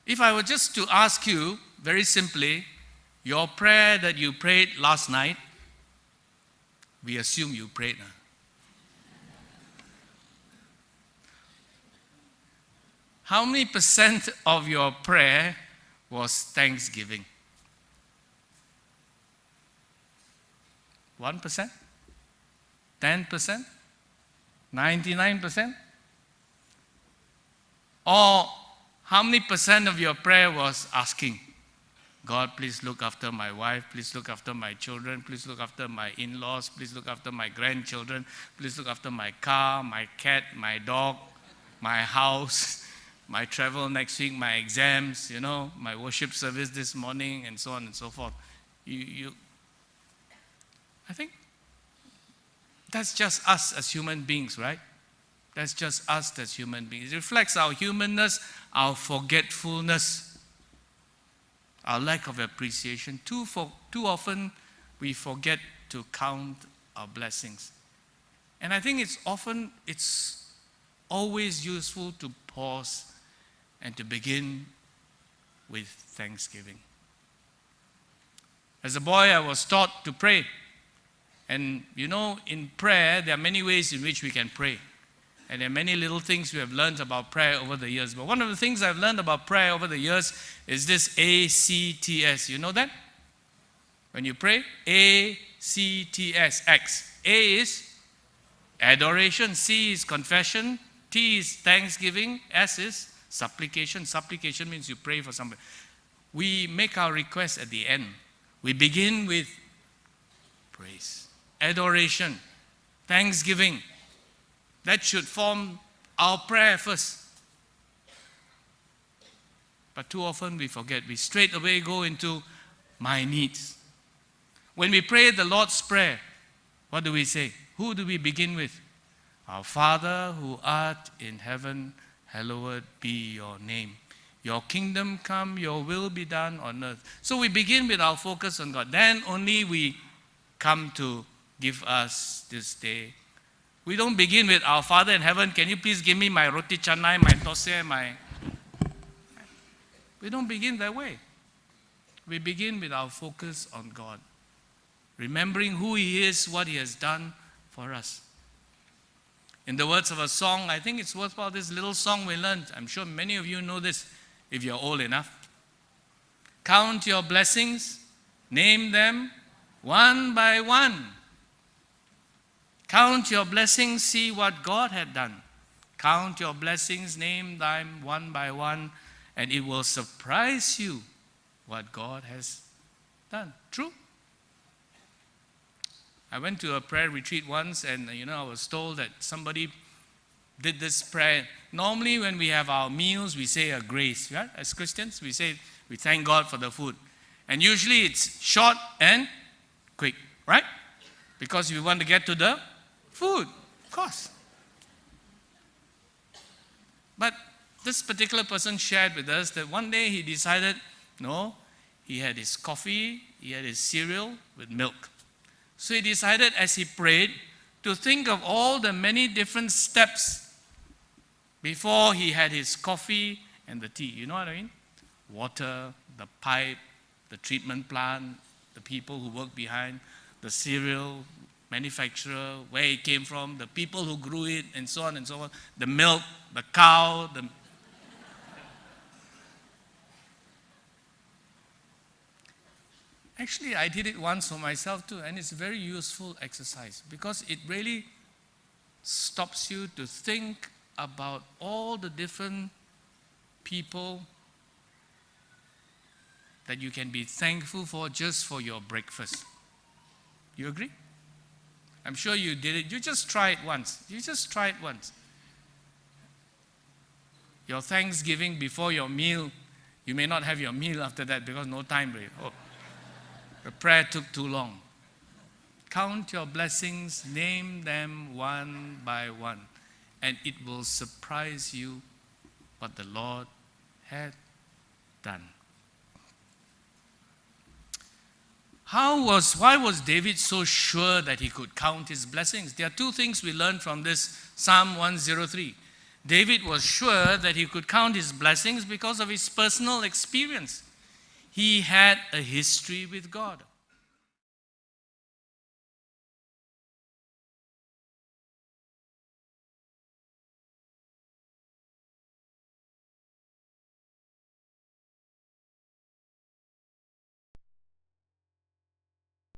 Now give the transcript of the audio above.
If I were just to ask you, very simply, your prayer that you prayed last night, we assume you prayed. How many percent of your prayer was thanksgiving? 1%? 10%? 99%? Or how many percent of your prayer was asking, God, please look after my wife, please look after my children, please look after my in-laws, please look after my grandchildren, please look after my car, my cat, my dog, my house, my travel next week, my exams, my worship service this morning, and so on and so forth. I think that's just us as human beings, right? That's just us as human beings. It reflects our humanness, our forgetfulness, our lack of appreciation. Too often we forget to count our blessings. And I think it's always useful to pause and to begin with thanksgiving. As a boy, I was taught to pray. And in prayer, there are many ways in which we can pray. And there are many little things we have learned about prayer over the years. But one of the things I've learned about prayer over the years is this ACTS. You know that? When you pray, ACTS, X. A is adoration, C is confession, T is thanksgiving, S is supplication. Supplication means you pray for somebody. We make our request at the end. We begin with praise, adoration, thanksgiving. That should form our prayer first. But too often we forget. We straight away go into my needs. When we pray the Lord's Prayer, what do we say? Who do we begin with? Our Father who art in heaven, hallowed be your name. Your kingdom come, your will be done on earth. So we begin with our focus on God. Then only we come to give us this day. We don't begin with our Father in heaven, can you please give me my roti canai, my thosai, We don't begin that way. We begin with our focus on God, remembering who He is, what He has done for us. In the words of a song, I think it's worthwhile, this little song we learned. I'm sure many of you know this if you're old enough. Count your blessings, name them one by one. Count your blessings, see what God had done. Count your blessings, name them one by one, and it will surprise you what God has done. True? I went to a prayer retreat once, and I was told that somebody did this prayer. Normally when we have our meals, we say a grace. Right? As Christians, we thank God for the food. And usually it's short and quick, right? Because we want to get to the food, of course. But this particular person shared with us that one day he decided, he had his coffee, he had his cereal with milk. So he decided as he prayed to think of all the many different steps before he had his coffee and the tea. You know what I mean? Water, the pipe, the treatment plant, the people who work behind, the cereal manufacturer, where it came from, the people who grew it, and so on and so on. The milk, the cow, Actually, I did it once for myself too, and it's a very useful exercise because it really stops you to think about all the different people that you can be thankful for just for your breakfast. You agree? I'm sure you did it. You just try it once. Your Thanksgiving before your meal, you may not have your meal after that because no time really. The prayer took too long. Count your blessings, name them one by one, and it will surprise you what the Lord had done. Why was David so sure that he could count his blessings? There are two things we learn from this Psalm 103. David was sure that he could count his blessings because of his personal experience. He had a history with God.